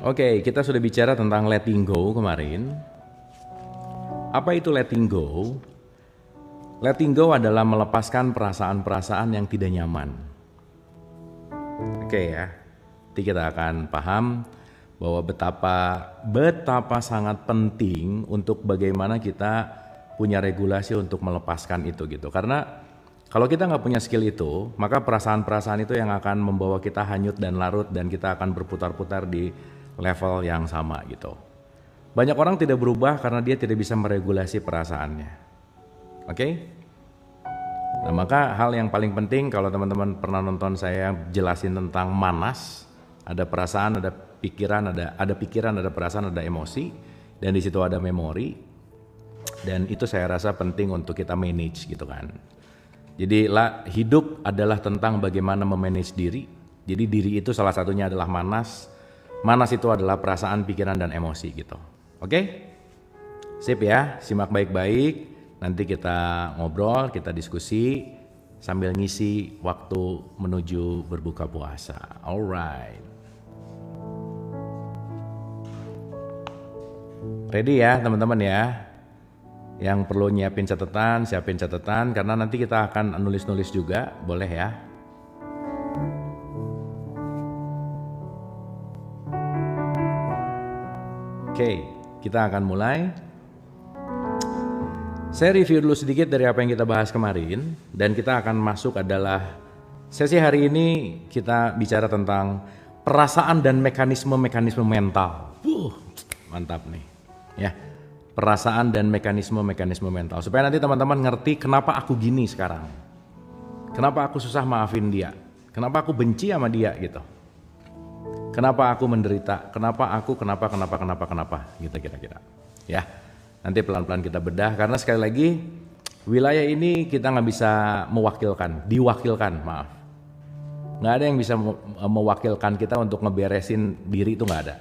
Oke, kita sudah bicara tentang letting go kemarin. Apa itu letting go? Letting go adalah melepaskan perasaan-perasaan yang tidak nyaman. Oke ya, nanti kita akan paham bahwa betapa sangat penting untuk bagaimana kita punya regulasi untuk melepaskan itu gitu. Karena kalau kita nggak punya skill itu, maka perasaan-perasaan itu yang akan membawa kita hanyut dan larut dan kita akan berputar-putar di level yang sama gitu. Banyak orang tidak berubah karena dia tidak bisa meregulasi perasaannya. Oke? Nah, maka hal yang paling penting kalau teman-teman pernah nonton saya jelasin tentang manas, ada perasaan, ada pikiran, ada perasaan, ada emosi, dan di situ ada memori. Dan itu saya rasa penting untuk kita manage gitu kan. Jadi hidup adalah tentang bagaimana memanage diri. Jadi diri itu salah satunya adalah manas. Manas itu adalah perasaan, pikiran, dan emosi gitu. Oke? Sip ya, simak baik-baik. Nanti kita ngobrol, kita diskusi sambil ngisi waktu menuju berbuka puasa. Alright. Ready ya teman-teman ya? Yang perlu siapin catatan karena nanti kita akan nulis-nulis juga, boleh ya? Oke, kita akan mulai. Saya review dulu sedikit dari apa yang kita bahas kemarin dan kita akan masuk adalah sesi hari ini kita bicara tentang perasaan dan mekanisme-mekanisme mental. Mantap nih. Ya. Perasaan dan mekanisme-mekanisme mental supaya nanti teman-teman ngerti kenapa aku gini sekarang. Kenapa aku susah maafin dia? Kenapa aku benci sama dia gitu? Kenapa aku menderita? Kenapa gitu kira-kira. Ya, nanti pelan-pelan kita bedah karena sekali lagi wilayah ini kita nggak bisa diwakilkan, maaf. Nggak ada yang bisa mewakilkan kita untuk ngeberesin diri, itu nggak ada.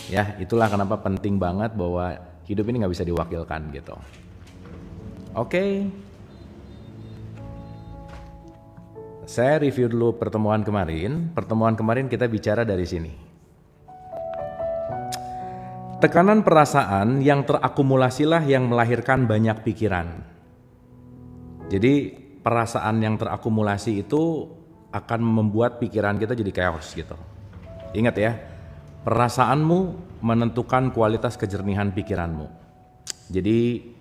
Ya, itulah kenapa penting banget bahwa hidup ini nggak bisa diwakilkan gitu. Oke. Saya review dulu pertemuan kemarin. Pertemuan kemarin kita bicara dari sini. Tekanan perasaan yang terakumulasilah yang melahirkan banyak pikiran. Jadi perasaan yang terakumulasi itu akan membuat pikiran kita jadi chaos gitu. Ingat ya, perasaanmu menentukan kualitas kejernihan pikiranmu. Jadi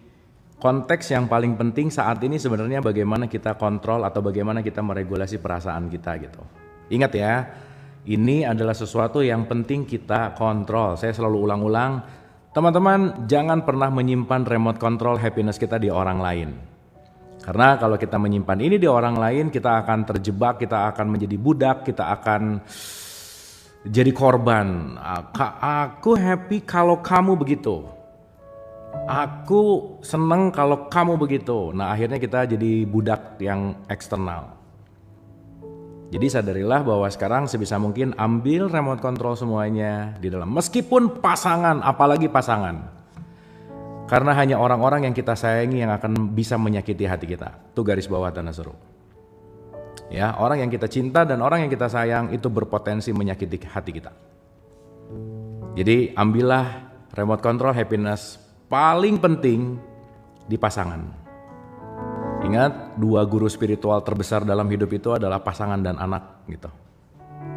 konteks yang paling penting saat ini sebenarnya bagaimana kita kontrol atau bagaimana kita meregulasi perasaan kita gitu. Ingat ya, ini adalah sesuatu yang penting kita kontrol. Saya selalu ulang-ulang, teman-teman jangan pernah menyimpan remote control happiness kita di orang lain. Karena kalau kita menyimpan ini di orang lain, kita akan terjebak, kita akan menjadi budak, kita akan jadi korban. Aku happy kalau kamu begitu. Aku seneng kalau kamu begitu. Nah, akhirnya kita jadi budak yang eksternal. Jadi sadarilah bahwa sekarang sebisa mungkin ambil remote control semuanya di dalam. Meskipun pasangan, apalagi pasangan. Karena hanya orang-orang yang kita sayangi yang akan bisa menyakiti hati kita. Itu garis bawah tanah seru. Ya, orang yang kita cinta dan orang yang kita sayang itu berpotensi menyakiti hati kita. Jadi ambillah remote control happiness paling penting di pasangan. Ingat, 2 guru spiritual terbesar dalam hidup itu adalah pasangan dan anak gitu.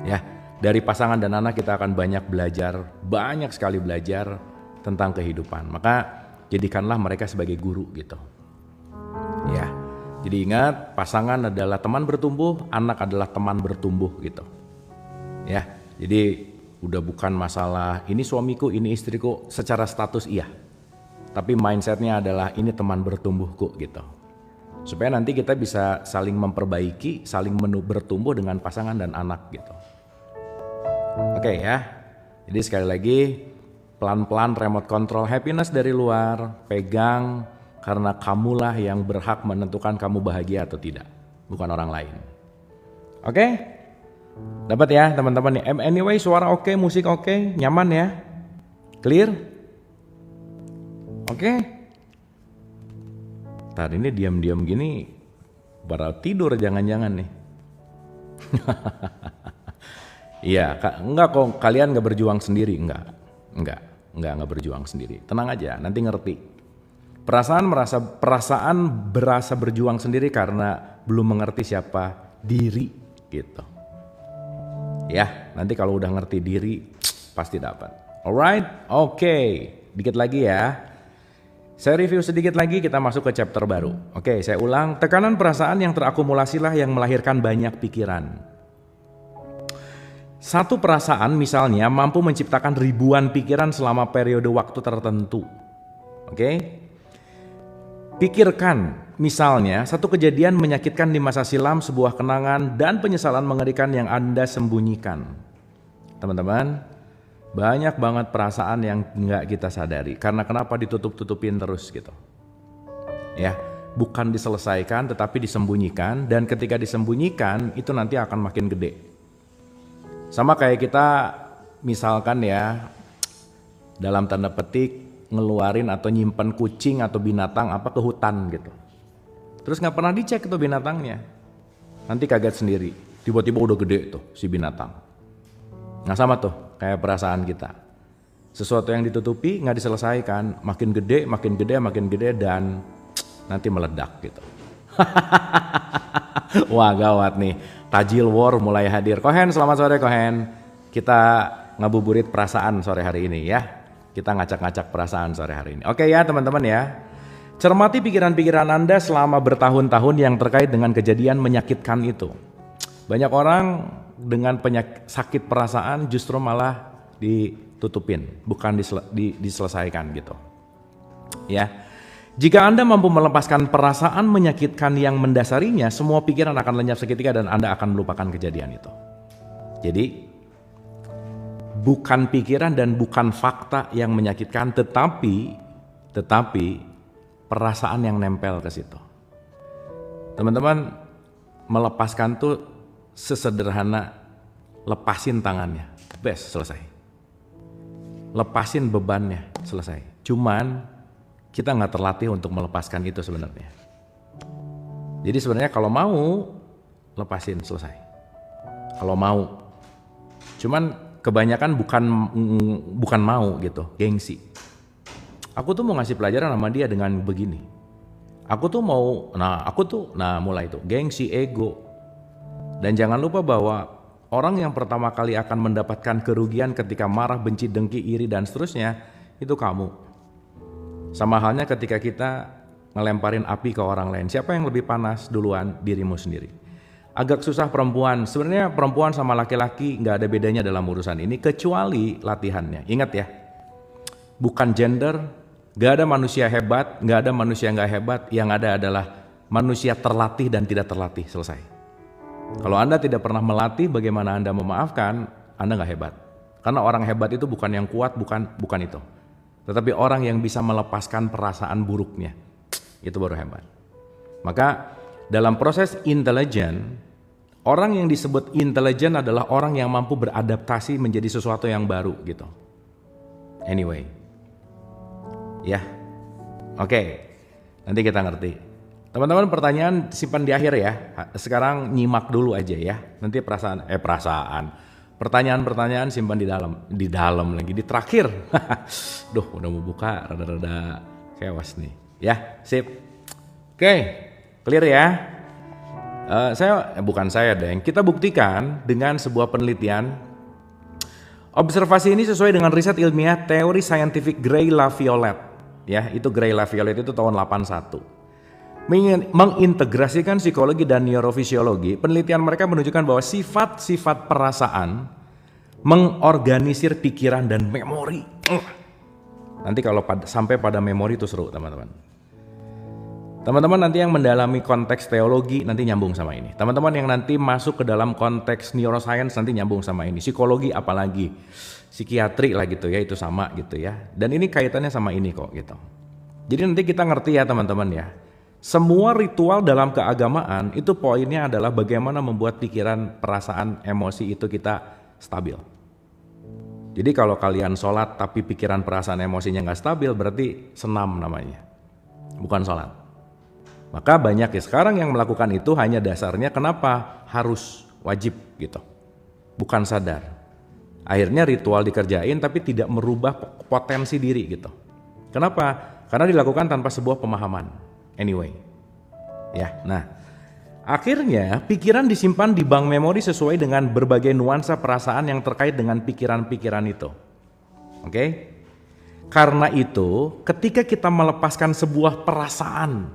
Ya, dari pasangan dan anak kita akan banyak sekali belajar tentang kehidupan. Maka jadikanlah mereka sebagai guru gitu. Ya. Jadi ingat, pasangan adalah teman bertumbuh, anak adalah teman bertumbuh gitu. Ya, jadi udah bukan masalah ini suamiku, ini istriku, secara status iya. Tapi mindsetnya adalah ini teman bertumbuhku gitu. Supaya nanti kita bisa saling memperbaiki, saling bertumbuh dengan pasangan dan anak gitu. Oke ya, jadi sekali lagi pelan-pelan remote control happiness dari luar, pegang. Karena kamulah yang berhak menentukan kamu bahagia atau tidak, bukan orang lain. Oke? Dapat ya teman-teman? Anyway, suara oke, musik oke, nyaman ya? Clear? Oke? Tadi ini diam-diam gini Baru tidur jangan-jangan nih. Iya, enggak kok, kalian nggak berjuang sendiri, enggak berjuang sendiri. Tenang aja, nanti ngerti. Perasaan berasa berjuang sendiri karena belum mengerti siapa diri gitu. Ya, nanti kalau udah ngerti diri pasti dapat. Alright, oke. Dikit lagi ya. Saya review sedikit lagi, kita masuk ke chapter baru. Oke, saya ulang. Tekanan perasaan yang terakumulasilah yang melahirkan banyak pikiran. Satu perasaan misalnya mampu menciptakan ribuan pikiran selama periode waktu tertentu. Oke? Pikirkan misalnya satu kejadian menyakitkan di masa silam, sebuah kenangan dan penyesalan mengerikan yang Anda sembunyikan. Teman-teman, banyak banget perasaan yang nggak kita sadari. Karena kenapa ditutup-tutupin terus gitu. Ya, bukan diselesaikan tetapi disembunyikan, dan ketika disembunyikan itu nanti akan makin gede. Sama kayak kita misalkan ya, dalam tanda petik ngeluarin atau nyimpen kucing atau binatang apa ke hutan gitu. Terus nggak pernah dicek itu binatangnya. Nanti kaget sendiri, tiba-tiba udah gede tuh si binatang. Nah sama tuh kayak perasaan kita. Sesuatu yang ditutupi nggak diselesaikan, makin gede dan nanti meledak gitu. Wah gawat nih, Tajil War mulai hadir. Kohen, selamat sore Kohen. Kita ngabuburit perasaan sore hari ini ya. Kita ngacak-ngacak perasaan sore hari ini. Oke ya teman-teman ya. Cermati pikiran-pikiran Anda selama bertahun-tahun yang terkait dengan kejadian menyakitkan itu. Banyak orang dengan sakit perasaan justru malah ditutupin, bukan diselesaikan gitu. Ya. Jika Anda mampu melepaskan perasaan menyakitkan yang mendasarinya, semua pikiran akan lenyap seketika dan Anda akan melupakan kejadian itu. Jadi, bukan pikiran dan bukan fakta yang menyakitkan, tetapi perasaan yang nempel ke situ. Teman-teman, melepaskan tuh sesederhana lepasin tangannya, bes, selesai. Lepasin bebannya, selesai. Cuman kita nggak terlatih untuk melepaskan itu sebenarnya. Jadi sebenarnya kalau mau, lepasin, selesai. Kalau mau. Cuman kebanyakan bukan mau gitu, gengsi. Aku tuh mau ngasih pelajaran sama dia dengan begini. Mulai itu, gengsi, ego. Dan jangan lupa bahwa orang yang pertama kali akan mendapatkan kerugian ketika marah, benci, dengki, iri, dan seterusnya, itu kamu. Sama halnya ketika kita ngelemparin api ke orang lain. Siapa yang lebih panas duluan? Dirimu sendiri. Agak susah perempuan. Sebenarnya perempuan sama laki-laki nggak ada bedanya dalam urusan ini kecuali latihannya. Ingat ya, bukan gender, nggak ada manusia hebat, nggak ada manusia nggak hebat. Yang ada adalah manusia terlatih dan tidak terlatih. Selesai. Kalau Anda tidak pernah melatih bagaimana Anda memaafkan, Anda nggak hebat. Karena orang hebat itu bukan yang kuat, bukan itu. Tetapi orang yang bisa melepaskan perasaan buruknya, itu baru hebat. Maka dalam proses intelijen, orang yang disebut intelijen adalah orang yang mampu beradaptasi menjadi sesuatu yang baru gitu. Anyway, ya, oke, nanti kita ngerti. Teman-teman, pertanyaan simpan di akhir ya. Sekarang nyimak dulu aja ya. Nanti pertanyaan-pertanyaan simpan di dalam lagi, di terakhir. Duh, udah mau buka, rada-rada kewas nih. Ya, sip. Oke, clear ya. Kita buktikan dengan sebuah penelitian. Observasi ini sesuai dengan riset ilmiah teori scientific Gray-LaViolette. Ya, itu Gray-LaViolette itu tahun 81. Mengintegrasikan psikologi dan neurofisiologi, penelitian mereka menunjukkan bahwa sifat-sifat perasaan mengorganisir pikiran dan memori. Nanti kalau sampai pada memori itu seru teman-teman. Teman-teman nanti yang mendalami konteks teologi nanti nyambung sama ini. Teman-teman yang nanti masuk ke dalam konteks neuroscience nanti nyambung sama ini. Psikologi apalagi, psikiatri lah gitu ya, itu sama gitu ya. Dan ini kaitannya sama ini kok gitu. Jadi nanti kita ngerti ya teman-teman ya. Semua ritual dalam keagamaan itu poinnya adalah bagaimana membuat pikiran, perasaan, emosi itu kita stabil. Jadi kalau kalian sholat tapi pikiran, perasaan, emosinya nggak stabil berarti senam namanya, bukan sholat. Maka banyak ya sekarang yang melakukan itu hanya dasarnya kenapa harus wajib gitu, bukan sadar. Akhirnya ritual dikerjain tapi tidak merubah potensi diri gitu. Kenapa? Karena dilakukan tanpa sebuah pemahaman. Anyway, ya. Nah, akhirnya pikiran disimpan di bank memori sesuai dengan berbagai nuansa perasaan yang terkait dengan pikiran-pikiran itu. Oke? Karena itu, ketika kita melepaskan sebuah perasaan,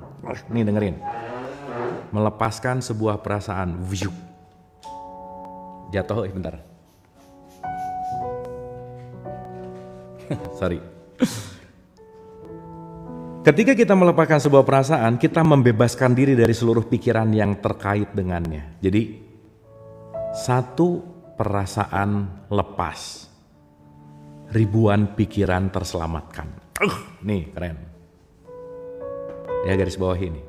nih dengerin, melepaskan sebuah perasaan, wujud, jatuh, bentar, sorry. Ketika kita melepaskan sebuah perasaan, kita membebaskan diri dari seluruh pikiran yang terkait dengannya. Jadi, satu perasaan lepas, ribuan pikiran terselamatkan. Nih keren. Ya garis bawah ini.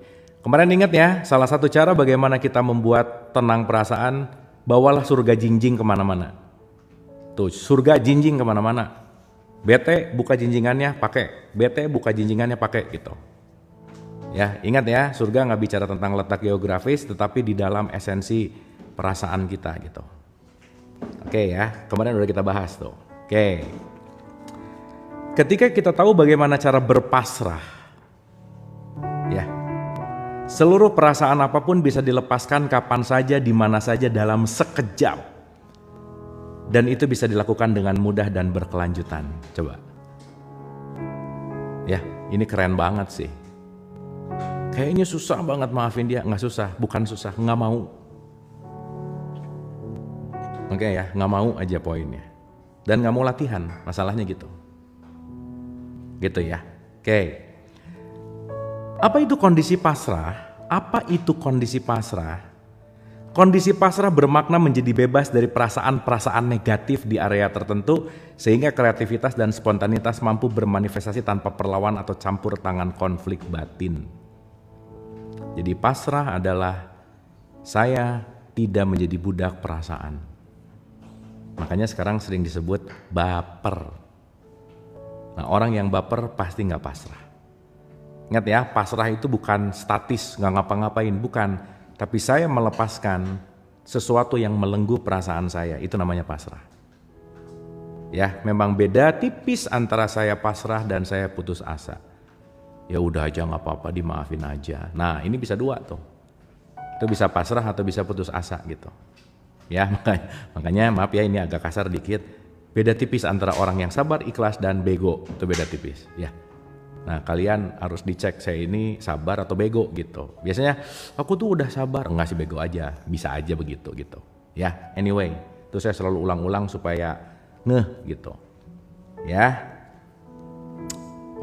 Kemarin ingat ya, salah satu cara bagaimana kita membuat tenang perasaan, bawalah surga jinjing kemana-mana. Tuh, surga jinjing kemana-mana. Bete buka jinjingannya pakai, bete buka jinjingannya pakai gitu. Ya ingat ya, surga nggak bicara tentang letak geografis, tetapi di dalam esensi perasaan kita gitu. Oke ya, kemarin udah kita bahas tuh. Oke. Ketika kita tahu bagaimana cara berpasrah, ya, seluruh perasaan apapun bisa dilepaskan kapan saja, di mana saja dalam sekejap, dan itu bisa dilakukan dengan mudah dan berkelanjutan. Coba, ya, ini keren banget sih. Kayaknya susah banget maafin dia, nggak susah, bukan susah, nggak mau. Oke ya, nggak mau aja poinnya, dan nggak mau latihan, masalahnya gitu. Gitu ya. Oke. Apa itu kondisi pasrah? Apa itu kondisi pasrah? Kondisi pasrah bermakna menjadi bebas dari perasaan-perasaan negatif di area tertentu sehingga kreativitas dan spontanitas mampu bermanifestasi tanpa perlawan atau campur tangan konflik batin. Jadi pasrah adalah saya tidak menjadi budak perasaan. Makanya sekarang sering disebut baper. Nah, orang yang baper pasti nggak pasrah. Ingat ya, pasrah itu bukan statis, nggak ngapa-ngapain, bukan. Tapi saya melepaskan sesuatu yang melenggu perasaan saya, itu namanya pasrah. Ya, memang beda tipis antara saya pasrah dan saya putus asa. Ya udah aja nggak apa-apa, dimaafin aja. Nah, ini bisa dua tuh. Itu bisa pasrah atau bisa putus asa gitu. Ya, makanya maaf ya ini agak kasar dikit. Beda tipis antara orang yang sabar, ikhlas, dan bego. Itu beda tipis ya. Nah kalian harus dicek saya ini sabar atau bego gitu. Biasanya aku tuh udah sabar, enggak sih bego aja. Bisa aja begitu gitu. Ya anyway, itu saya selalu ulang-ulang supaya ngeh gitu. Ya.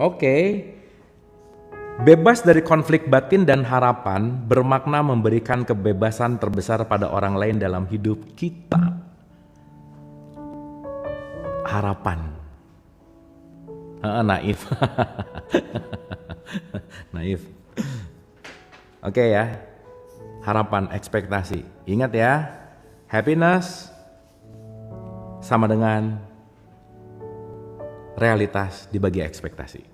Oke. Bebas dari konflik batin dan harapan bermakna memberikan kebebasan terbesar pada orang lain dalam hidup kita. Harapan, naif, naif. Oke ya, harapan, ekspektasi. Ingat ya, happiness sama dengan realitas dibagi ekspektasi.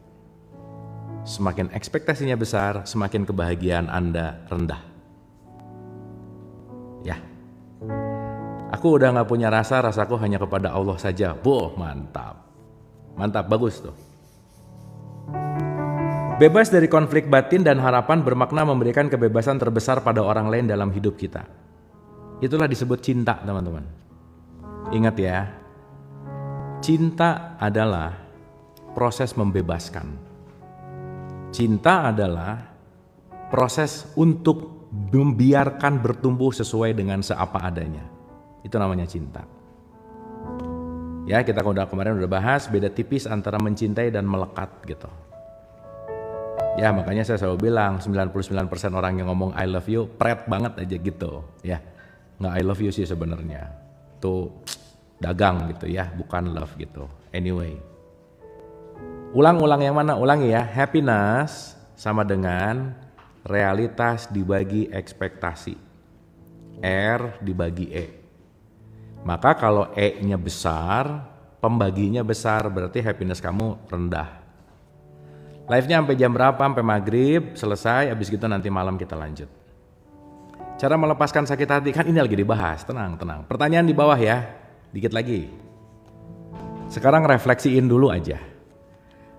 Semakin ekspektasinya besar, semakin kebahagiaan Anda rendah. Ya. Aku udah gak punya rasa, rasaku hanya kepada Allah saja. Boh, mantap. Mantap, bagus tuh. Bebas dari konflik batin dan harapan bermakna memberikan kebebasan terbesar pada orang lain dalam hidup kita. Itulah disebut cinta, teman-teman. Ingat ya, cinta adalah proses membebaskan. Cinta adalah proses untuk membiarkan bertumbuh sesuai dengan seapa adanya. Itu namanya cinta. Ya, kita kemarin udah bahas beda tipis antara mencintai dan melekat gitu. Ya, makanya saya selalu bilang 99% orang yang ngomong I love you pret banget aja gitu, ya. Nggak I love you sih sebenarnya. Tuh dagang gitu ya, bukan love gitu. Anyway. Ulang-ulang yang mana? Ulangi ya. Happiness sama dengan realitas dibagi ekspektasi. R dibagi E. Maka kalau E-nya besar, pembaginya besar, berarti happiness kamu rendah. Live-nya sampai jam berapa? Sampai maghrib, selesai, habis gitu nanti malam kita lanjut. Cara melepaskan sakit hati, kan ini lagi dibahas, tenang. Pertanyaan di bawah ya, dikit lagi. Sekarang refleksiin dulu aja.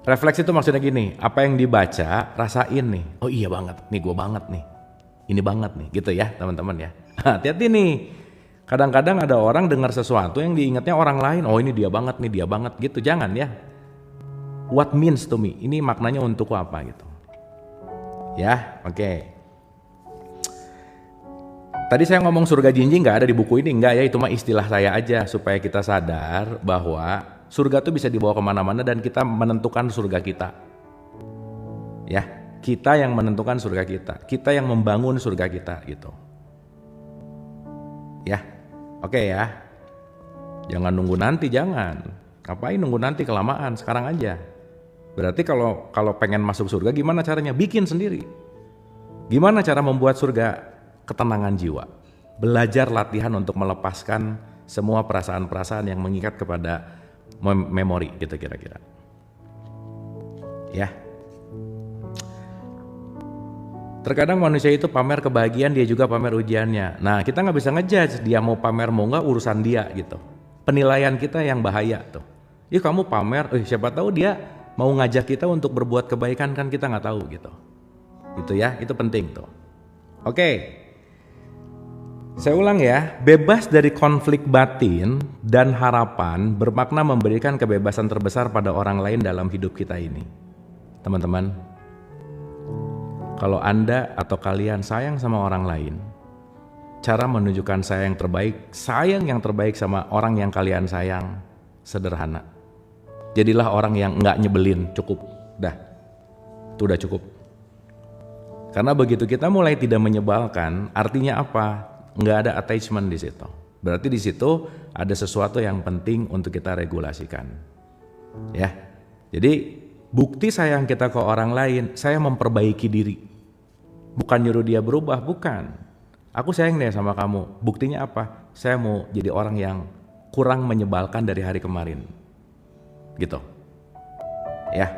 Refleksi itu maksudnya gini, apa yang dibaca, rasain nih. Oh iya banget, nih gue banget nih. Ini banget nih, gitu ya teman-teman ya. Hati-hati nih. Kadang-kadang ada orang dengar sesuatu yang diingatnya orang lain, oh ini dia banget nih, dia banget gitu. Jangan ya. What means to me? Ini maknanya untukku apa gitu. Ya, oke. Tadi saya ngomong surga jinjing nggak ada di buku ini, nggak ya, itu mah istilah saya aja supaya kita sadar bahwa surga tuh bisa dibawa kemana-mana dan kita menentukan surga kita. Ya, kita yang menentukan surga kita yang membangun surga kita gitu. Ya, oke ya. Jangan nunggu nanti, jangan. Ngapain nunggu nanti, kelamaan, sekarang aja. Berarti kalau pengen masuk surga gimana caranya? Bikin sendiri. Gimana cara membuat surga? Ketenangan jiwa. Belajar latihan untuk melepaskan semua perasaan-perasaan yang mengikat kepada memori gitu kira-kira. Ya. Terkadang manusia itu pamer kebahagiaan, dia juga pamer ujiannya. Nah, kita nggak bisa ngejudge dia mau pamer mau nggak, urusan dia gitu. Penilaian kita yang bahaya tuh. Ih kamu pamer, siapa tahu dia mau ngajak kita untuk berbuat kebaikan, kan kita nggak tahu gitu. Itu ya, itu penting tuh. Oke. Saya ulang ya, bebas dari konflik batin dan harapan bermakna memberikan kebebasan terbesar pada orang lain dalam hidup kita ini. Teman-teman, kalau Anda atau kalian sayang sama orang lain, cara menunjukkan sayang yang terbaik sama orang yang kalian sayang sederhana. Jadilah orang yang nggak nyebelin, cukup, dah, itu udah cukup. Karena begitu kita mulai tidak menyebalkan, artinya apa? Nggak ada attachment di situ. Berarti di situ ada sesuatu yang penting untuk kita regulasikan. Ya. Jadi bukti sayang kita ke orang lain, saya memperbaiki diri. Bukan nyuruh dia berubah, bukan. Aku sayang deh sama kamu. Buktinya apa? Saya mau jadi orang yang kurang menyebalkan dari hari kemarin. Gitu. Ya.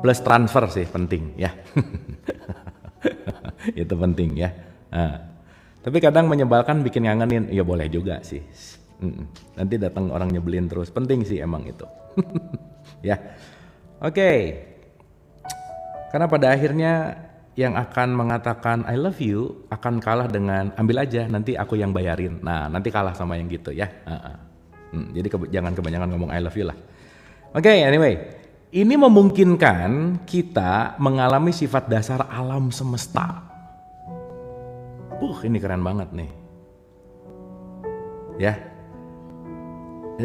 Plus transfer sih penting ya. Itu penting ya. Nah. Tapi kadang menyebalkan bikin ngangenin, ya boleh juga sih. Nanti datang orang nyebelin terus, penting sih emang itu. Ya, oke. Karena pada akhirnya yang akan mengatakan I love you akan kalah dengan ambil aja, nanti aku yang bayarin. Nah, nanti kalah sama yang gitu ya. Jadi jangan kebanyakan ngomong I love you lah. Oke, anyway, ini memungkinkan kita mengalami sifat dasar alam semesta. Ini keren banget nih. Ya.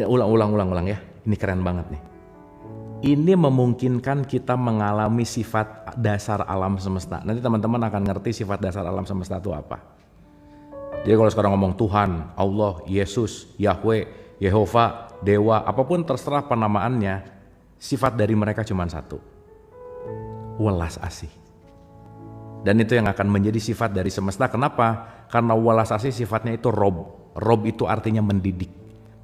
Ulang ya. Ini keren banget nih. Ini memungkinkan kita mengalami sifat dasar alam semesta. Nanti teman-teman akan ngerti sifat dasar alam semesta itu apa. Jadi kalau sekarang ngomong Tuhan, Allah, Yesus, Yahweh, Yehova, Dewa, apapun terserah penamaannya, sifat dari mereka cuma satu. Welas asih. Dan itu yang akan menjadi sifat dari semesta. Kenapa? Karena welas asih sifatnya itu rob. Rob itu artinya mendidik.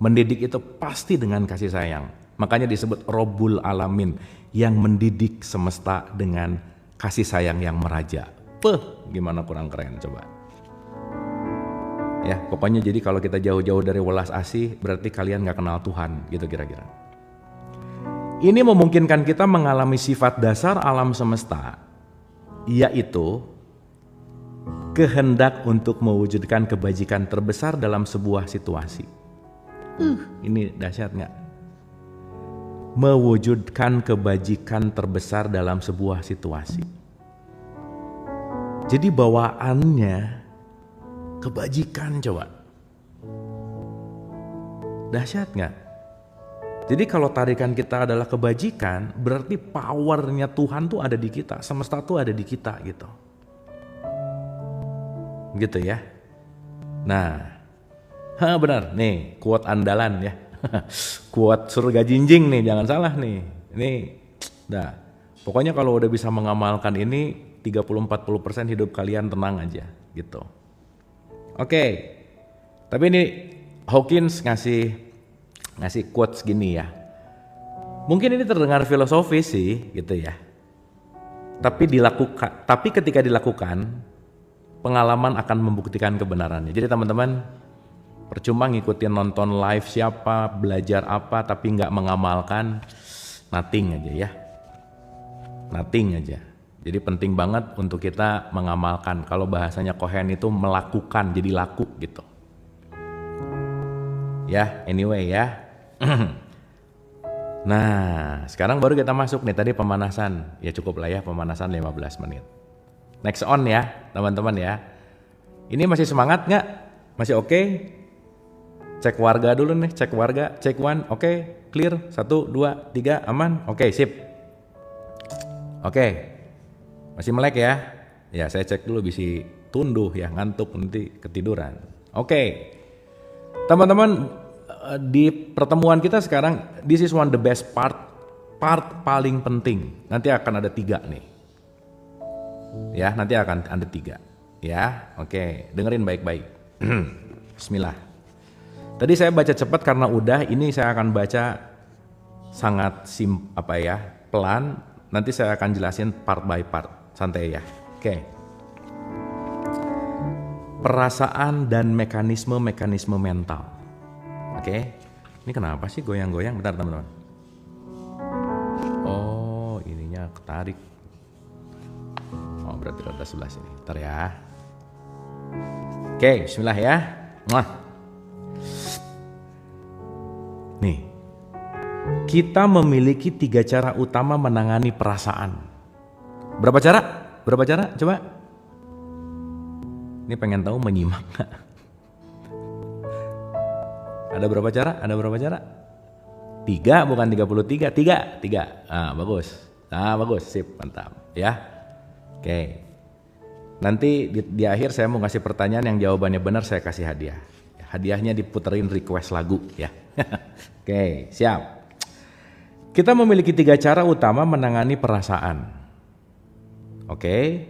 Mendidik itu pasti dengan kasih sayang. Makanya disebut Robul Alamin, yang mendidik semesta dengan kasih sayang yang meraja. Gimana kurang keren coba. Ya, pokoknya jadi kalau kita jauh-jauh dari welas asih, berarti kalian gak kenal Tuhan, gitu kira-kira. Ini memungkinkan kita mengalami sifat dasar alam semesta, yaitu kehendak untuk mewujudkan kebajikan terbesar dalam sebuah situasi. Ini dahsyat nggak? Mewujudkan kebajikan terbesar dalam sebuah situasi. Jadi bawaannya kebajikan, coba. Dahsyat nggak? Jadi kalau tarikan kita adalah kebajikan, berarti powernya Tuhan tuh ada di kita, semesta tuh ada di kita gitu. Gitu ya. Nah, benar nih quote andalan ya. Quote surga jinjing nih, jangan salah nih. Ini, pokoknya kalau udah bisa mengamalkan ini, 30-40% hidup kalian tenang aja gitu. Oke, tapi ini Hawkins ngasih quotes gini ya. Mungkin ini terdengar filosofis sih gitu ya. Tapi ketika dilakukan, pengalaman akan membuktikan kebenarannya. Jadi teman-teman, percuma ngikutin nonton live siapa, belajar apa, tapi nggak mengamalkan, nothing aja ya. Nothing aja. Jadi penting banget untuk kita mengamalkan. Kalau bahasanya Cohen itu melakukan, jadi laku gitu. Ya, anyway ya. Nah, sekarang baru kita masuk nih, tadi pemanasan. Ya cukup lah ya, pemanasan 15 menit. Next on ya, teman-teman ya. Ini masih semangat nggak? Masih oke? Cek warga dulu nih, cek warga, cek one, oke, clear, 1, 2, 3, aman, oke, sip. Oke, masih melek ya? Ya saya cek dulu, bisa tunduh ya, ngantuk nanti ketiduran. Oke, teman-teman, di pertemuan kita sekarang, this is one the best part paling penting. Nanti akan ada 3 nih. Ya, nanti akan ada 3. Ya, oke, dengerin baik-baik. Bismillah. Tadi saya baca cepat karena udah, ini saya akan baca sangat pelan. Nanti saya akan jelasin part by part, santai ya. Oke. Perasaan dan mekanisme mental. Oke. Ini kenapa sih goyang-goyang? Bentar teman-teman. Oh, ininya ketarik. Oh, berarti rada sebelah sini. Bentar ya. Oke, bismillah ya. Nih, kita memiliki 3 cara utama menangani perasaan. Berapa cara? Coba. Ini pengen tahu menyimak gak? Ada berapa cara? 3 bukan 33, 3. Bagus. Bagus, sip, mantap. Ya. Oke. Nanti di akhir saya mau ngasih pertanyaan yang jawabannya benar, saya kasih hadiah. Hadiahnya diputerin request lagu ya. Oke, siap. Kita memiliki 3 cara utama menangani perasaan. Oke.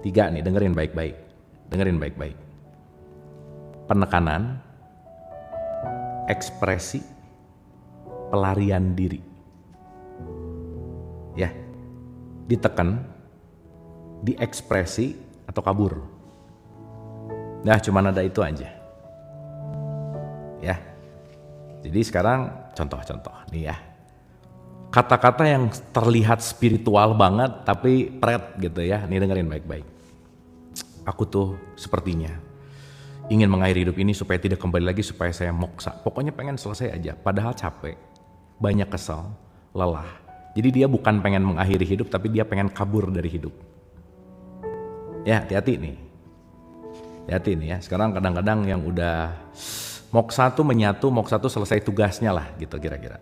3 nih, dengerin baik-baik. Penekanan, ekspresi, pelarian diri. Ya. Ditekan, diekspresi atau kabur. Nah, cuman ada itu aja. Ya. Jadi sekarang contoh-contoh nih ya. Kata-kata yang terlihat spiritual banget tapi pret gitu ya. Nih dengerin baik-baik. Aku tuh sepertinya ingin mengakhiri hidup ini supaya tidak kembali lagi, supaya saya moksa. Pokoknya pengen selesai aja. Padahal capek, banyak kesel, lelah. Jadi dia bukan pengen mengakhiri hidup, tapi dia pengen kabur dari hidup. Ya, hati-hati nih. Hati-hati nih ya. Sekarang kadang-kadang yang udah moksa tuh menyatu, moksa tuh selesai tugasnya lah gitu kira-kira.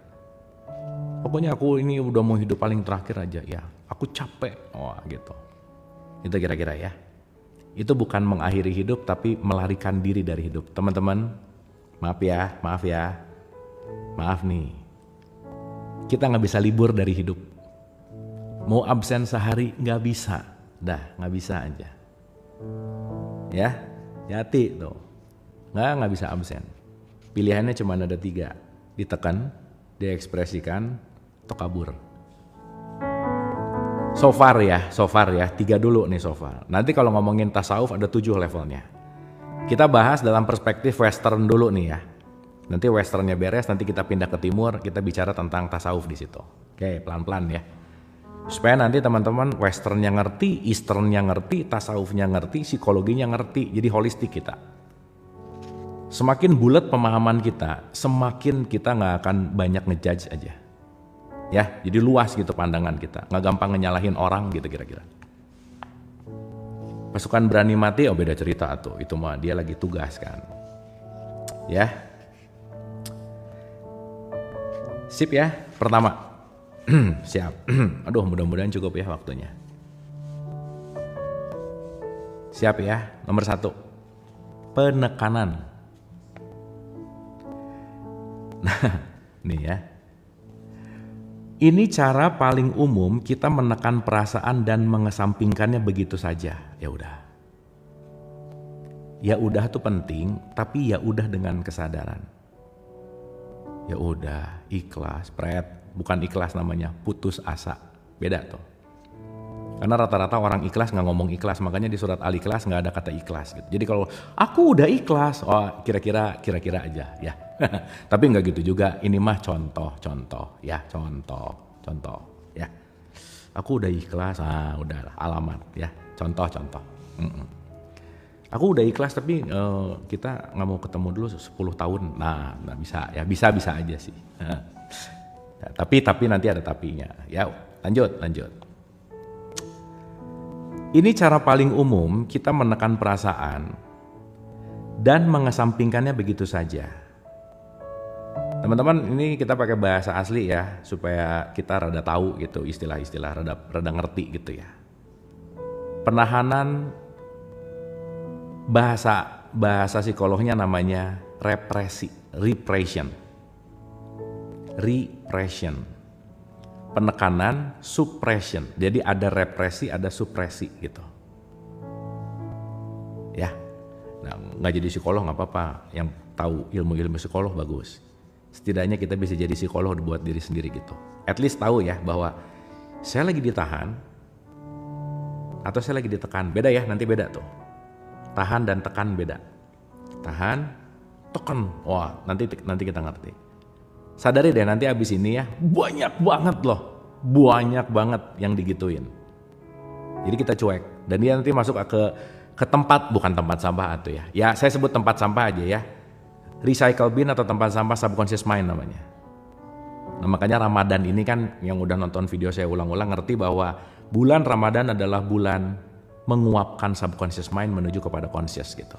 Pokoknya aku ini udah mau hidup paling terakhir aja ya. Aku capek. Gitu. Itu kira-kira ya. Itu bukan mengakhiri hidup tapi melarikan diri dari hidup. Teman-teman, maaf ya. Maaf nih. Kita nggak bisa libur dari hidup. Mau absen sehari nggak bisa. Nggak bisa aja. Ya, hati tuh. Nggak bisa absen. Pilihannya cuma ada 3. Ditekan, diekspresikan, atau kabur. So far ya, 3 dulu nih so far. Nanti kalau ngomongin tasawuf ada 7 levelnya. Kita bahas dalam perspektif western dulu nih ya. Nanti westernnya beres, nanti kita pindah ke timur, kita bicara tentang tasawuf di situ. Oke, pelan-pelan ya. Supaya nanti teman-teman westernnya ngerti, easternnya ngerti, tasawufnya ngerti, psikologinya ngerti, jadi holistik kita. Semakin bulat pemahaman kita, semakin kita nggak akan banyak ngejudge aja. Ya, jadi luas gitu pandangan kita, nggak gampang ngenyalahin orang gitu kira-kira. Pasukan berani mati, beda cerita tuh, itu mah dia lagi tugas kan. Ya, sip ya, pertama, siap. Aduh, mudah-mudahan cukup ya waktunya. Siap ya, nomor 1, penekanan. Nah, nih ya. Ini cara paling umum kita menekan perasaan dan mengesampingkannya begitu saja. Ya udah. Ya udah tuh penting, tapi ya udah dengan kesadaran. Ya udah, ikhlas, bukan ikhlas namanya, putus asa. Beda tuh. Karena rata-rata orang ikhlas nggak ngomong ikhlas, makanya di surat Al-Ikhlas nggak ada kata ikhlas gitu. Jadi kalau aku udah ikhlas, oh kira-kira aja ya. Tapi nggak gitu juga, ini mah contoh ya, contoh ya. Aku udah ikhlas, udah alamat ya, contoh. Aku udah ikhlas tapi kita nggak mau ketemu dulu 10 tahun, nah nggak bisa ya, bisa aja sih. Ya, tapi nanti ada tapinya ya. Lanjut. Ini cara paling umum kita menekan perasaan dan mengesampingkannya begitu saja. Teman-teman, ini kita pakai bahasa asli ya, supaya kita rada tahu gitu istilah-istilah, rada ngerti gitu ya. Penahanan, bahasa psikolognya namanya repression. Penekanan, suppression. Jadi ada represi, ada supresi gitu. Ya, nah, nggak jadi psikolog nggak apa-apa. Yang tahu ilmu psikolog bagus. Setidaknya kita bisa jadi psikolog buat diri sendiri gitu. At least tahu ya bahwa saya lagi ditahan atau saya lagi ditekan. Beda ya, nanti beda tuh. Tahan dan tekan beda. Tahan, tekan. Wah, nanti kita ngerti. Sadari deh nanti abis ini ya, banyak banget yang digituin. Jadi kita cuek, dan dia nanti masuk ke tempat, bukan tempat sampah atau ya. Ya saya sebut tempat sampah aja ya. Recycle bin atau tempat sampah subconscious mind namanya. Nah, makanya Ramadan ini kan yang udah nonton video saya ulang-ulang ngerti bahwa bulan Ramadan adalah bulan menguapkan subconscious mind menuju kepada conscious gitu.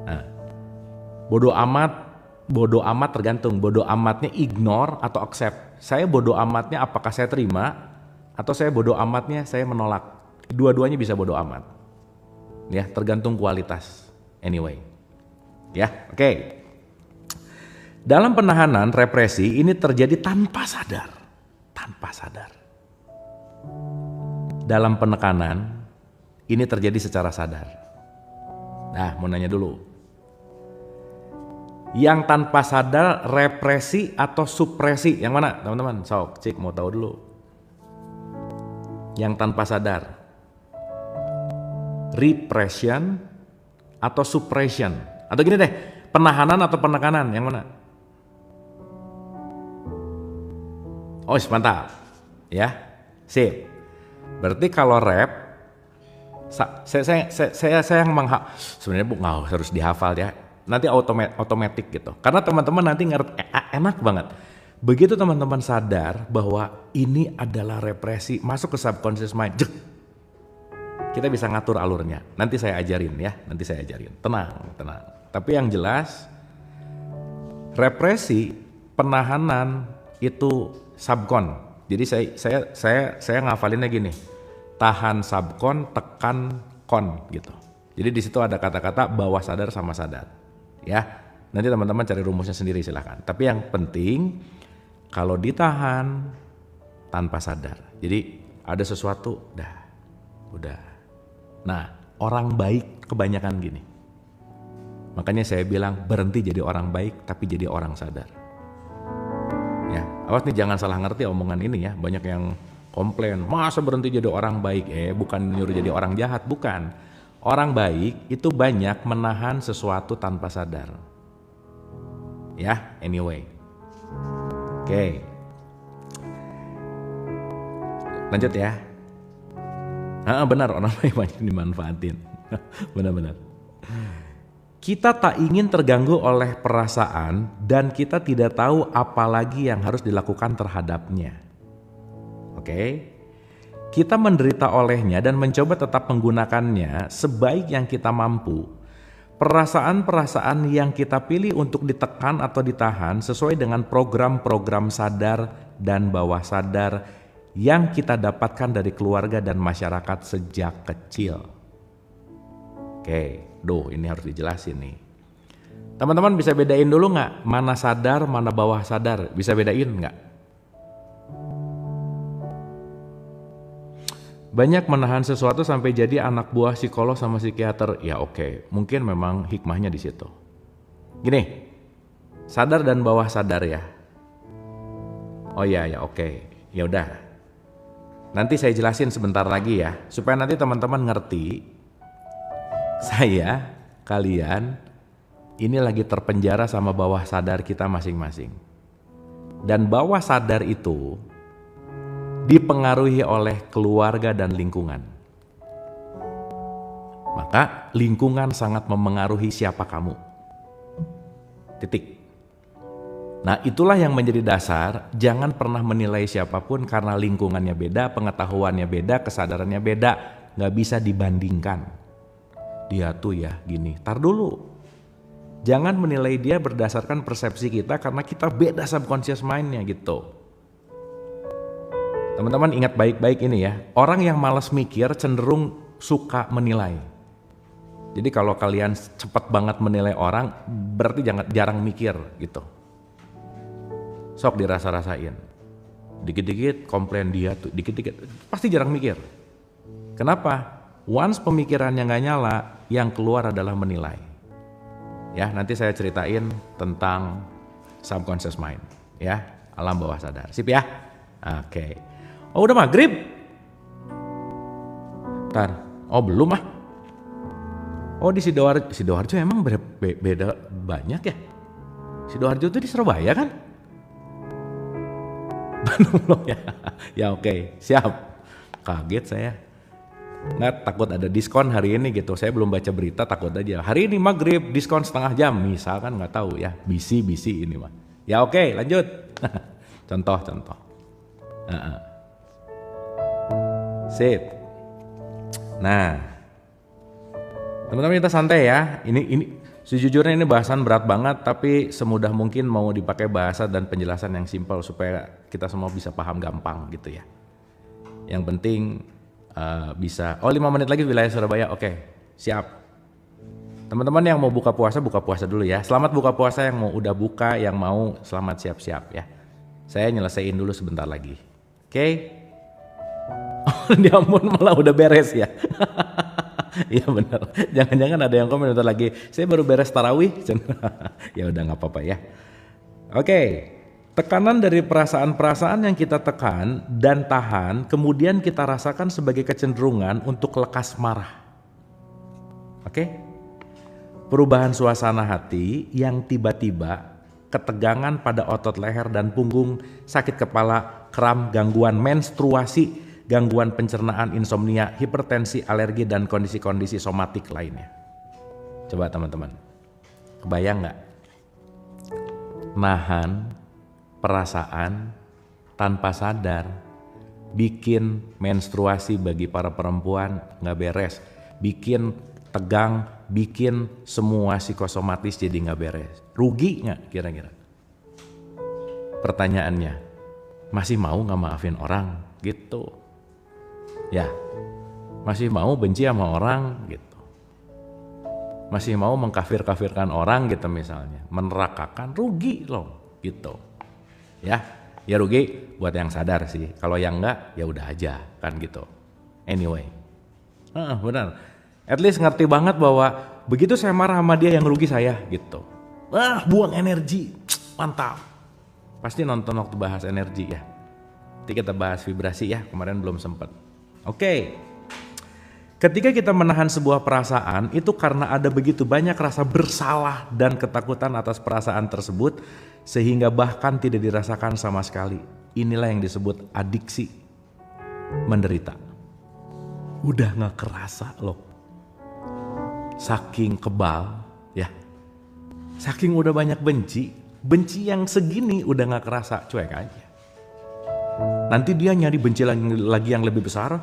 Nah, bodoh amat tergantung, bodoh amatnya ignore atau accept. Saya bodoh amatnya apakah saya terima atau saya bodoh amatnya saya menolak. Dua-duanya bisa bodoh amat. Ya, tergantung kualitas. Anyway. Ya, oke. Dalam penahanan, represi ini terjadi tanpa sadar. Dalam penekanan ini terjadi secara sadar. Nah, mau nanya dulu. Yang tanpa sadar represi atau supresi, yang mana teman-teman? Sok, cik mau tahu dulu. Yang tanpa sadar, repression atau suppression, atau gini deh, penahanan atau penekanan, yang mana? Oh, mantap, ya, sip. Berarti kalau rep, saya yang sebenarnya nggak harus dihafal ya. Nanti otomatis gitu. Karena teman-teman nanti ngerti enak banget. Begitu teman-teman sadar bahwa ini adalah represi, masuk ke subconscious mind, kita bisa ngatur alurnya. Nanti saya ajarin ya, Tenang. Tapi yang jelas, represi, penahanan itu subcon. Jadi saya ngafalinnya gini, tahan subcon, tekan kon gitu. Jadi di situ ada kata-kata bawah sadar sama sadar. Ya, nanti teman-teman cari rumusnya sendiri silahkan. Tapi yang penting kalau ditahan tanpa sadar. Jadi ada sesuatu, udah. Nah, orang baik kebanyakan gini. Makanya saya bilang berhenti jadi orang baik tapi jadi orang sadar. Ya, awas nih jangan salah ngerti omongan ini ya. Banyak yang komplain, masa berhenti jadi orang baik? Bukan nyuruh jadi orang jahat, bukan. Orang baik itu banyak menahan sesuatu tanpa sadar. Ya, anyway. Oke. Lanjut ya. Benar, orang baik banyak dimanfaatin. Benar-benar. Kita tak ingin terganggu oleh perasaan dan kita tidak tahu apa lagi yang harus dilakukan terhadapnya. Oke. Kita menderita olehnya dan mencoba tetap menggunakannya sebaik yang kita mampu. Perasaan-perasaan yang kita pilih untuk ditekan atau ditahan sesuai dengan program-program sadar dan bawah sadar yang kita dapatkan dari keluarga dan masyarakat sejak kecil. Oke, ini harus dijelasin nih. Teman-teman bisa bedain dulu nggak mana sadar, mana bawah sadar? Bisa bedain nggak? Banyak menahan sesuatu sampai jadi anak buah psikolog sama psikiater. Ya oke, mungkin memang hikmahnya di situ. Gini, sadar dan bawah sadar ya. Oh ya oke, ya udah. Nanti saya jelasin sebentar lagi ya, supaya nanti teman-teman ngerti, saya, kalian, ini lagi terpenjara sama bawah sadar kita masing-masing. Dan bawah sadar itu dipengaruhi oleh keluarga dan lingkungan. Maka lingkungan sangat memengaruhi siapa kamu. Titik. Nah, itulah yang menjadi dasar, jangan pernah menilai siapapun karena lingkungannya beda, pengetahuannya beda, kesadarannya beda, nggak bisa dibandingkan. Dia tuh ya gini, tar dulu. Jangan menilai dia berdasarkan persepsi kita karena kita beda subconscious mind-nya gitu. Teman-teman ingat baik-baik ini ya, orang yang malas mikir cenderung suka menilai. Jadi kalau kalian cepat banget menilai orang, berarti jarang mikir gitu. Sok dirasa-rasain. Dikit-dikit komplain dia tuh, dikit-dikit pasti jarang mikir. Kenapa? Once pemikirannya nggak nyala, yang keluar adalah menilai. Ya, nanti saya ceritain tentang subconscious mind, ya, alam bawah sadar. Sip ya? Oke. Oh, udah maghrib? Ntar. Oh, belum ah. Oh, di Sidoarjo emang beda banyak ya? Sidoarjo tuh di Surabaya kan? Bandung loh ya. Ya oke, siap. Kaget saya. Nggak, takut ada diskon hari ini gitu. Saya belum baca berita, takut aja. Hari ini maghrib diskon setengah jam, misalkan nggak tahu ya. Bisi ini mah. Ya oke, lanjut. Contoh. Sip. Nah, teman-teman kita santai ya. Ini sejujurnya ini bahasan berat banget, tapi semudah mungkin mau dipakai bahasa dan penjelasan yang simpel supaya kita semua bisa paham gampang gitu ya. Yang penting bisa. Oh, 5 menit lagi wilayah Surabaya. Oke, siap. Teman-teman yang mau buka puasa dulu ya. Selamat buka puasa yang mau udah buka, yang mau selamat siap-siap ya. Saya nyelesain dulu sebentar lagi. Oke. Oh, dia ampun malah udah beres ya. Iya benar. Jangan-jangan ada yang komen bentar lagi. Saya baru beres tarawih. Ya udah nggak apa-apa ya. Oke. Tekanan dari perasaan-perasaan yang kita tekan dan tahan, kemudian kita rasakan sebagai kecenderungan untuk lekas marah. Oke? Perubahan suasana hati yang tiba-tiba, ketegangan pada otot leher dan punggung, sakit kepala, kram, gangguan menstruasi, gangguan pencernaan, insomnia, hipertensi, alergi, dan kondisi-kondisi somatik lainnya. Coba teman-teman, kebayang nggak? Nahan perasaan tanpa sadar bikin menstruasi bagi para perempuan nggak beres, bikin tegang, bikin semua psikosomatis jadi nggak beres. Rugi nggak kira-kira? Pertanyaannya, masih mau nggak maafin orang gitu? Ya, masih mau benci sama orang gitu, masih mau mengkafir-kafirkan orang gitu misalnya, menerakakan, rugi loh gitu. Ya rugi buat yang sadar sih. Kalau yang enggak ya udah aja kan gitu. Anyway, benar. At least ngerti banget bahwa begitu saya marah sama dia yang rugi saya gitu. Buang energi, mantap. Pasti nonton waktu bahas energi ya. Nanti kita bahas vibrasi ya. Kemarin belum sempat. Oke. Ketika kita menahan sebuah perasaan, itu karena ada begitu banyak rasa bersalah dan ketakutan atas perasaan tersebut, sehingga bahkan tidak dirasakan sama sekali. Inilah yang disebut adiksi, menderita. Udah gak kerasa loh. Saking kebal, ya. Saking udah banyak benci yang segini udah gak kerasa, cuek aja. Nanti dia nyari benci lagi yang lebih besar,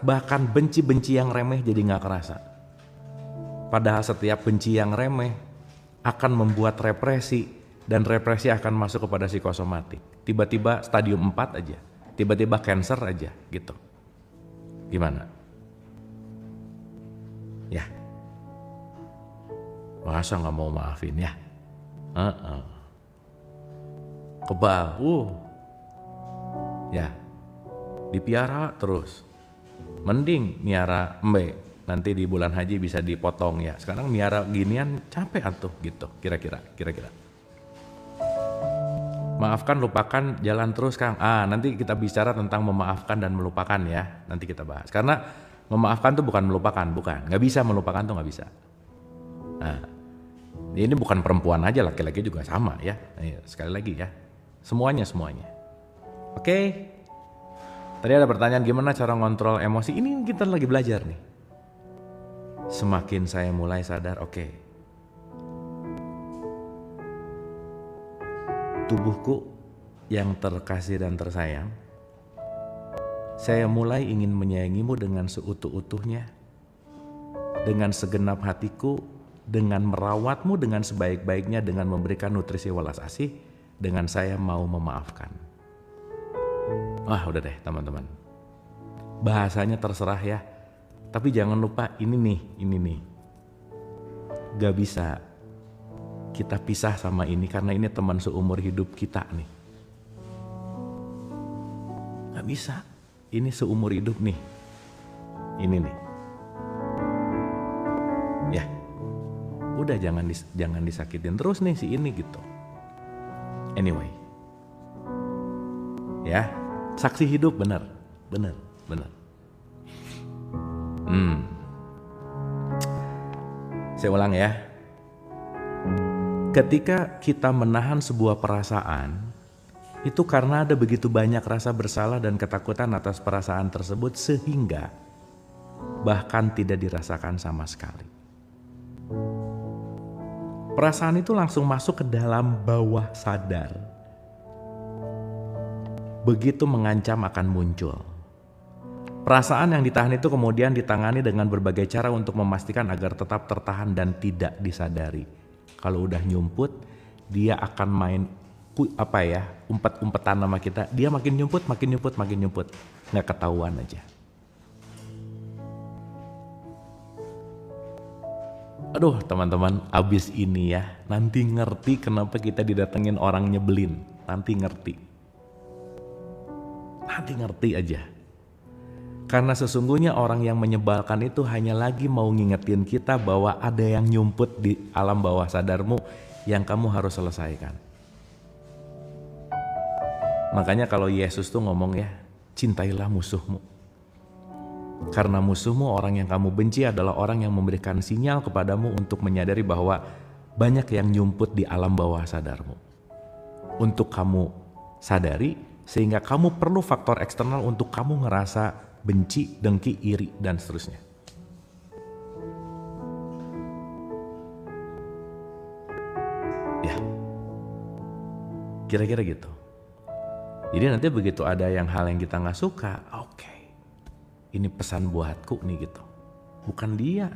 bahkan benci-benci yang remeh jadi gak kerasa. Padahal setiap benci yang remeh akan membuat represi, dan represi akan masuk kepada psikosomatik. Tiba-tiba stadium 4 aja, tiba-tiba cancer aja gitu. Gimana? Ya, masa gak mau maafin ya? Kebal, ya, dipiara terus. Mending miara embe, nanti di bulan haji bisa dipotong ya. Sekarang miara ginian capek atuh gitu, kira-kira. Maafkan, lupakan, jalan terus Kang. Nanti kita bicara tentang memaafkan dan melupakan ya. Nanti kita bahas. Karena memaafkan tuh bukan melupakan, bukan. Nggak bisa melupakan tuh nggak bisa. Nah, ini bukan perempuan aja, laki-laki juga sama ya. Sekali lagi ya, semuanya. Oke. Tadi ada pertanyaan gimana cara ngontrol emosi. Ini kita lagi belajar nih. Semakin saya mulai sadar, oke. Tubuhku yang terkasih dan tersayang, saya mulai ingin menyayangimu dengan seutuh-utuhnya, dengan segenap hatiku, dengan merawatmu dengan sebaik-baiknya, dengan memberikan nutrisi welas asih, dengan saya mau memaafkan. Udah deh teman-teman, bahasanya terserah ya, tapi jangan lupa ini nih, gak bisa kita pisah sama ini karena ini teman seumur hidup kita nih. Gak bisa, ini seumur hidup nih. Ini nih. Ya, udah jangan disakitin terus nih si ini gitu. Anyway, ya, saksi hidup bener. Saya ulang ya. Ketika kita menahan sebuah perasaan, itu karena ada begitu banyak rasa bersalah dan ketakutan atas perasaan tersebut sehingga bahkan tidak dirasakan sama sekali. Perasaan itu langsung masuk ke dalam bawah sadar. Begitu mengancam akan muncul. Perasaan yang ditahan itu kemudian ditangani dengan berbagai cara untuk memastikan agar tetap tertahan dan tidak disadari. Kalau udah nyumput, dia akan main umpet-umpetan sama kita. Dia makin nyumput, nggak ketahuan aja. Aduh teman-teman, abis ini ya, nanti ngerti kenapa kita didatengin orang nyebelin. Nanti ngerti aja. Karena sesungguhnya orang yang menyebalkan itu hanya lagi mau ngingetin kita bahwa ada yang nyumput di alam bawah sadarmu yang kamu harus selesaikan. Makanya kalau Yesus tuh ngomong ya, cintailah musuhmu. Karena musuhmu, orang yang kamu benci, adalah orang yang memberikan sinyal kepadamu untuk menyadari bahwa banyak yang nyumput di alam bawah sadarmu. Untuk kamu sadari, sehingga kamu perlu faktor eksternal untuk kamu ngerasa benci, dengki, iri, dan seterusnya. Ya, kira-kira gitu. Jadi nanti begitu ada hal yang kita nggak suka, oke, ini pesan buatku nih gitu. Bukan dia.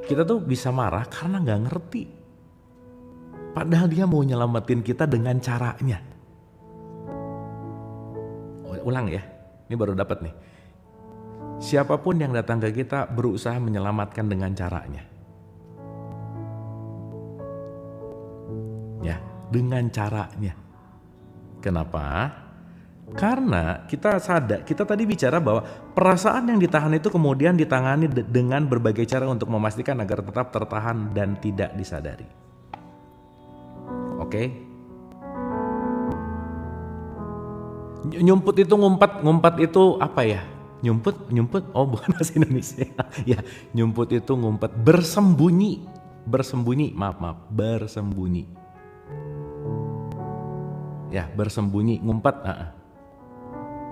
Kita tuh bisa marah karena nggak ngerti. Padahal dia mau nyelamatin kita dengan caranya. Ulang ya. Ini baru dapat nih. Siapapun yang datang ke kita berusaha menyelamatkan dengan caranya. Ya, dengan caranya. Kenapa? Karena kita sadar, kita tadi bicara bahwa perasaan yang ditahan itu kemudian ditangani dengan berbagai cara untuk memastikan agar tetap tertahan dan tidak disadari. Oke? Nyumput itu ngumpet itu apa ya? Nyumput, oh bukan bahasa Indonesia. Ya, nyumput itu ngumpet, bersembunyi, bersembunyi. Ya, bersembunyi, ngumpet.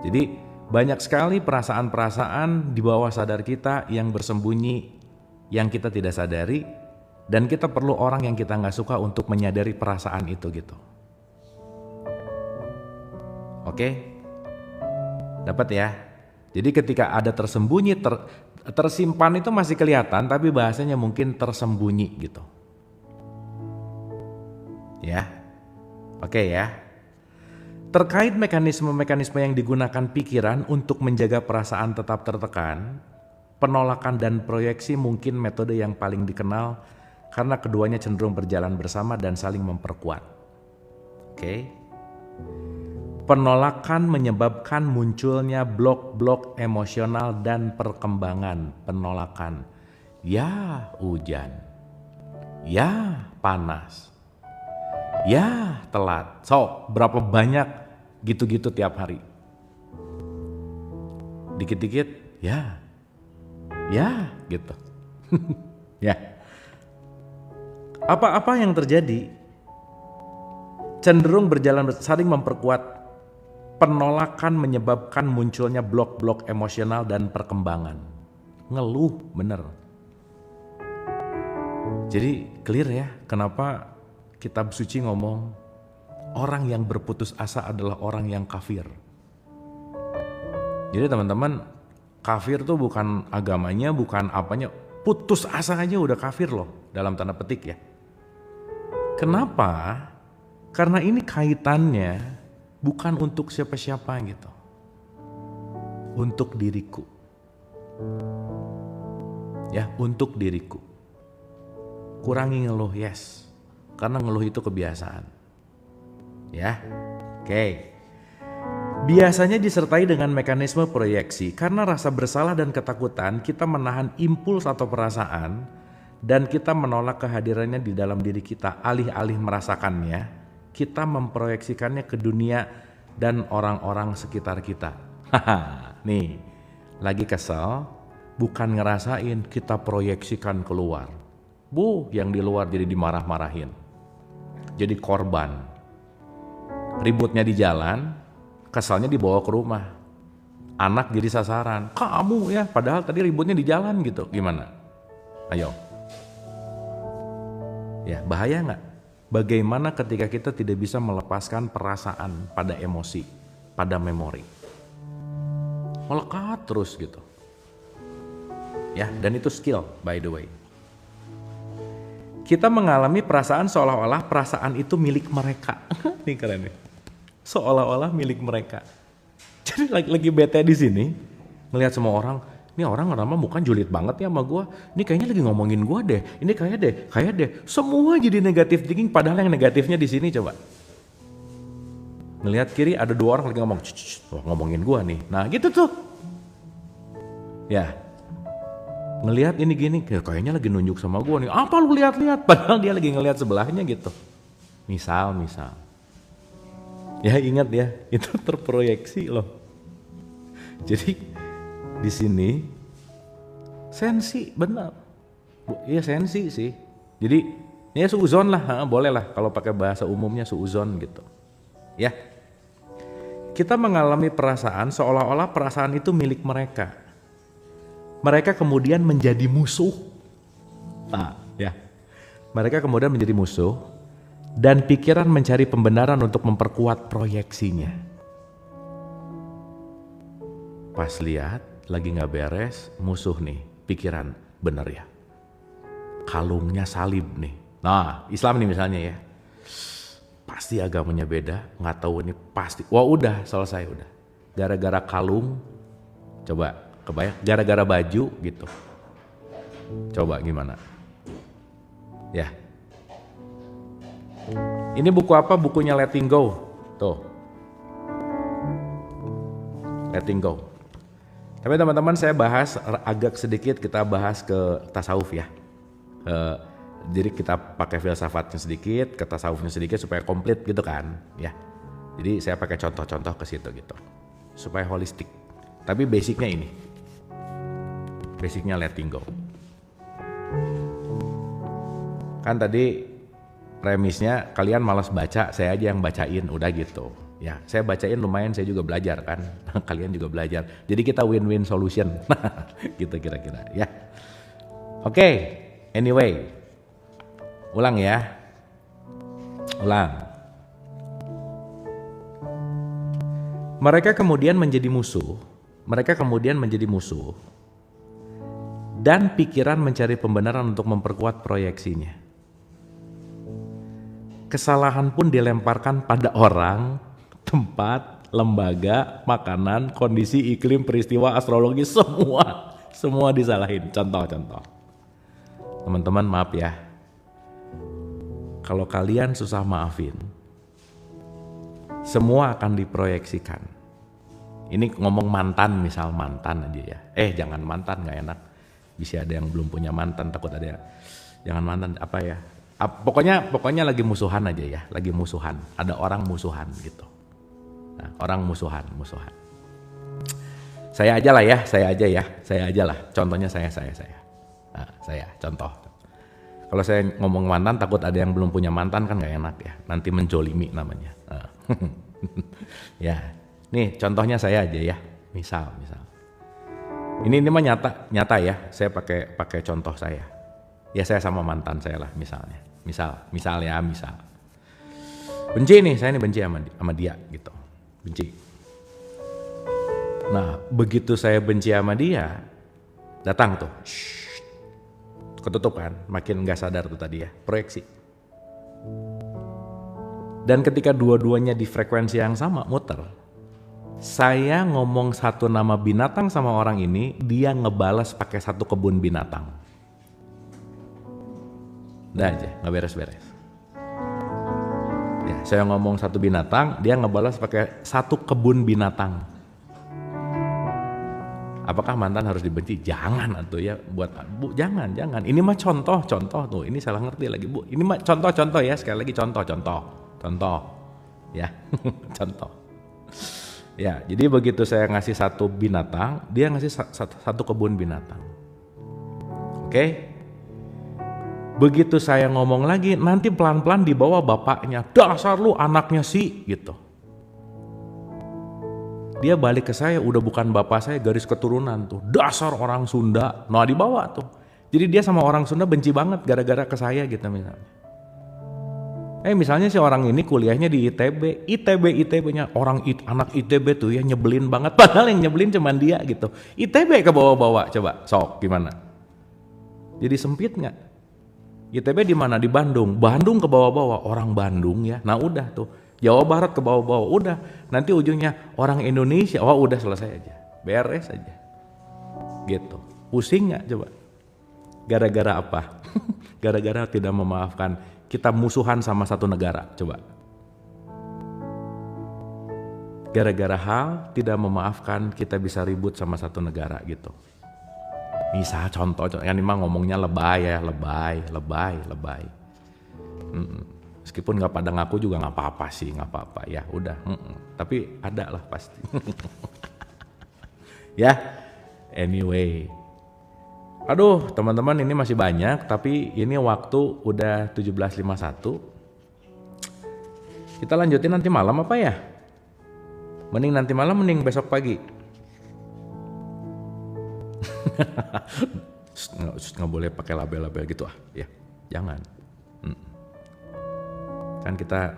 Jadi banyak sekali perasaan-perasaan di bawah sadar kita yang bersembunyi, yang kita tidak sadari, dan kita perlu orang yang kita nggak suka untuk menyadari perasaan itu gitu. Oke, dapat ya. Jadi ketika ada tersembunyi, tersimpan itu masih kelihatan, tapi bahasanya mungkin tersembunyi gitu. Ya, oke ya. Terkait mekanisme-mekanisme yang digunakan pikiran untuk menjaga perasaan tetap tertekan, penolakan dan proyeksi mungkin metode yang paling dikenal karena keduanya cenderung berjalan bersama dan saling memperkuat. Oke. Penolakan menyebabkan munculnya blok-blok emosional dan perkembangan penolakan. Ya hujan, ya panas, Ya, telat. So, berapa banyak gitu-gitu tiap hari? Dikit-dikit, ya gitu. Ya. Apa-apa yang terjadi cenderung berjalan saling memperkuat. Penolakan menyebabkan munculnya blok-blok emosional dan perkembangan. Ngeluh, bener. Jadi clear ya, kenapa kitab suci ngomong orang yang berputus asa adalah orang yang kafir. Jadi teman-teman, kafir tuh bukan agamanya, bukan apanya, putus asa aja udah kafir loh, dalam tanda petik ya. Kenapa? Karena ini kaitannya bukan untuk siapa-siapa gitu. Untuk diriku. Ya, untuk diriku. Kurangi ngeluh, yes. Karena ngeluh itu kebiasaan. Ya, oke. Biasanya disertai dengan mekanisme proyeksi. Karena rasa bersalah dan ketakutan, kita menahan impuls atau perasaan dan kita menolak kehadirannya di dalam diri kita. Alih-alih merasakannya, kita memproyeksikannya ke dunia dan orang-orang sekitar kita. Nih, lagi kesel, bukan ngerasain, kita proyeksikan keluar. Yang di luar jadi dimarah-marahin. Jadi korban. Ributnya di jalan, kesalnya dibawa ke rumah. Anak jadi sasaran. Kamu ya, padahal tadi ributnya di jalan gitu. Gimana? Ayo. Ya, bahaya nggak? Bagaimana ketika kita tidak bisa melepaskan perasaan pada emosi, pada memori? Melekat terus gitu. Ya, dan itu skill by the way. Kita mengalami perasaan seolah-olah perasaan itu milik mereka. Ini keren nih. Seolah-olah milik mereka. Jadi lagi bete di sini, ngelihat semua orang, ini orang bukan julid banget ya sama gue. Ini kayaknya lagi ngomongin gue deh. Ini kayak deh. Semua jadi negatif thinking, padahal yang negatifnya di sini coba. Ngelihat kiri ada dua orang lagi ngomong, ngomongin gue nih. Nah gitu tuh. Ya. Ngelihat ini gini, kayaknya lagi nunjuk sama gue nih. Apa lu lihat-lihat? Padahal dia lagi ngelihat sebelahnya gitu. Misal. Ya ingat ya, itu terproyeksi loh. Jadi di sini sensi benar. Iya sensi sih. Jadi ya suuzon lah, boleh lah kalau pakai bahasa umumnya suuzon gitu. Ya. Kita mengalami perasaan seolah-olah perasaan itu milik mereka. Mereka kemudian menjadi musuh. Nah, ya. Mereka kemudian menjadi musuh dan pikiran mencari pembenaran untuk memperkuat proyeksinya. Pas lihat lagi nggak beres, musuh nih, pikiran bener ya. Kalungnya salib nih. Nah, Islam nih misalnya ya. Pasti agamanya beda, nggak tahu ini pasti. Wah udah selesai udah. Gara-gara kalung, coba kebayang, gara-gara baju gitu. Coba gimana? Ya. Ini buku apa? Bukunya Letting Go. Tuh. Letting Go. Tapi teman-teman saya bahas agak sedikit, kita bahas ke tasawuf ya. Jadi kita pakai filsafatnya sedikit, ke tasawufnya sedikit supaya komplit gitu kan, ya. Jadi saya pakai contoh-contoh ke situ gitu, supaya holistik. Tapi basicnya ini, basicnya letting go. Kan tadi premisnya kalian malas baca, saya aja yang bacain, udah gitu. Ya, saya bacain lumayan, saya juga belajar kan, kalian juga belajar. Jadi kita win-win solution, gitu kira-kira ya. Oke, anyway, ulang ya, ulang. Mereka kemudian menjadi musuh, dan pikiran mencari pembenaran untuk memperkuat proyeksinya. Kesalahan pun dilemparkan pada orang, tempat, lembaga, makanan, kondisi, iklim, peristiwa, astrologi, semua disalahin. Contoh-contoh. Teman-teman maaf ya, kalau kalian susah maafin, semua akan diproyeksikan. Ini ngomong mantan, misal mantan aja ya. Jangan mantan, gak enak. Bisa ada yang belum punya mantan, takut ada. Jangan mantan, apa ya? Pokoknya lagi musuhan aja ya, lagi musuhan. Ada orang musuhan gitu. Nah, orang musuhan. Saya aja lah. Contohnya saya. Nah, saya contoh. Kalau saya ngomong mantan, takut ada yang belum punya mantan kan nggak enak ya. Nanti menjolimi namanya. Nah. Ya, nih contohnya saya aja ya. Misal. Ini mah nyata ya. Saya pakai contoh saya. Ya saya sama mantan saya lah misalnya. Misal. Benci nih, saya benci sama dia gitu. Benci. Nah, begitu saya benci sama dia, datang tuh. Ketutup kan, makin gak sadar tuh tadi ya, proyeksi. Dan ketika dua-duanya di frekuensi yang sama, muter. Saya ngomong satu nama binatang sama orang ini, dia ngebalas pakai satu kebun binatang. Udah aja, gak beres-beres. Ya, saya ngomong satu binatang, dia ngebalas pakai satu kebun binatang. Apakah mantan harus dibenci? Jangan atuh ya, buat Bu, jangan. Ini mah contoh tuh. Ini salah ngerti lagi, Bu. Ini mah contoh ya, sekali lagi contoh. Ya, contoh. Ya, jadi begitu saya ngasih satu binatang, dia ngasih satu kebun binatang. Oke? Begitu saya ngomong lagi, nanti pelan-pelan dibawa bapaknya, dasar lu anaknya sih, gitu. Dia balik ke saya, udah bukan bapak saya, garis keturunan tuh, dasar orang Sunda. Nah dibawa tuh. Jadi dia sama orang Sunda benci banget gara-gara ke saya gitu misalnya. Misalnya si orang ini kuliahnya di ITB-nya anak ITB tuh ya nyebelin banget. Padahal yang nyebelin cuman dia gitu. ITB ke bawah-bawah, coba sok gimana? Jadi sempit nggak? ITB di mana? Di Bandung. Bandung ke bawah-bawah, orang Bandung ya. Nah udah tuh. Jawa Barat ke bawah-bawah, udah. Nanti ujungnya orang Indonesia, udah selesai aja. Beres aja. Gitu. Pusing nggak coba? Gara-gara apa? Gara-gara tidak memaafkan. Kita musuhan sama satu negara, coba. Gara-gara hal tidak memaafkan, kita bisa ribut sama satu negara gitu. Misal contoh, yang ini mah ngomongnya lebay ya, lebay. Meskipun nggak pada ngaku juga nggak apa-apa ya udah. Tapi ada lah pasti. Ya, anyway. Aduh teman-teman ini masih banyak, tapi ini waktu udah 17.51. Kita lanjutin nanti malam apa ya? Mending nanti malam, mending besok pagi. Nggak boleh pakai label-label gitu ya, jangan. Kan kita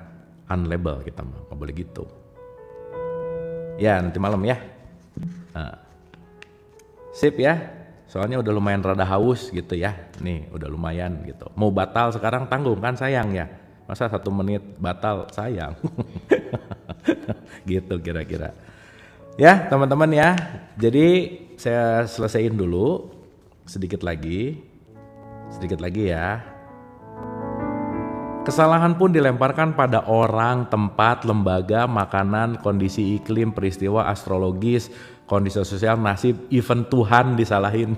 unlabel, kita mah nggak boleh gitu. Ya nanti malam ya. Sip ya, soalnya udah lumayan rada haus gitu ya. Nih udah lumayan gitu. Mau batal sekarang tanggung kan, sayang ya. Masa 1 menit batal, sayang. Gitu kira-kira. Ya teman-teman ya, jadi saya selesaiin dulu sedikit lagi ya. Kesalahan pun dilemparkan pada orang, tempat, lembaga, makanan, kondisi iklim, peristiwa astrologis, kondisi sosial, nasib, even Tuhan disalahin.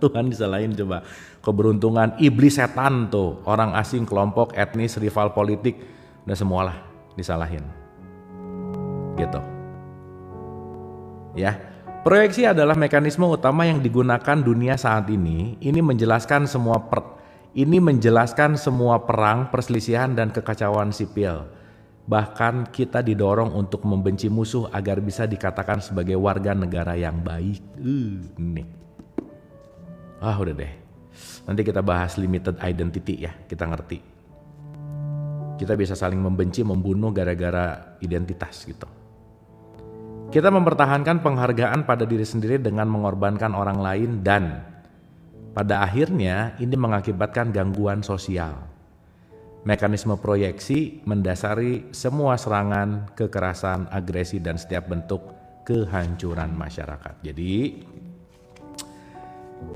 Tuhan disalahin coba. Keberuntungan, iblis, setan tuh, orang asing, kelompok, etnis, rival politik, udah semualah disalahin. Gitu. Ya. Proyeksi adalah mekanisme utama yang digunakan dunia saat ini. Ini menjelaskan semua perang, perselisihan, dan kekacauan sipil. Bahkan kita didorong untuk membenci musuh agar bisa dikatakan sebagai warga negara yang baik. Nih. Udah deh. Nanti kita bahas limited identity ya, kita ngerti. Kita bisa saling membenci, membunuh gara-gara identitas gitu. Kita mempertahankan penghargaan pada diri sendiri dengan mengorbankan orang lain, dan pada akhirnya ini mengakibatkan gangguan sosial. Mekanisme proyeksi mendasari semua serangan, kekerasan, agresi, dan setiap bentuk kehancuran masyarakat. Jadi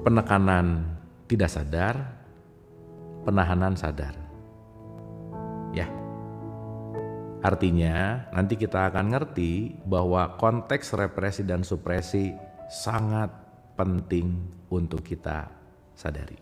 penekanan tidak sadar, penahanan sadar. Ya. Artinya nanti kita akan ngerti bahwa konteks represi dan supresi sangat penting untuk kita sadari.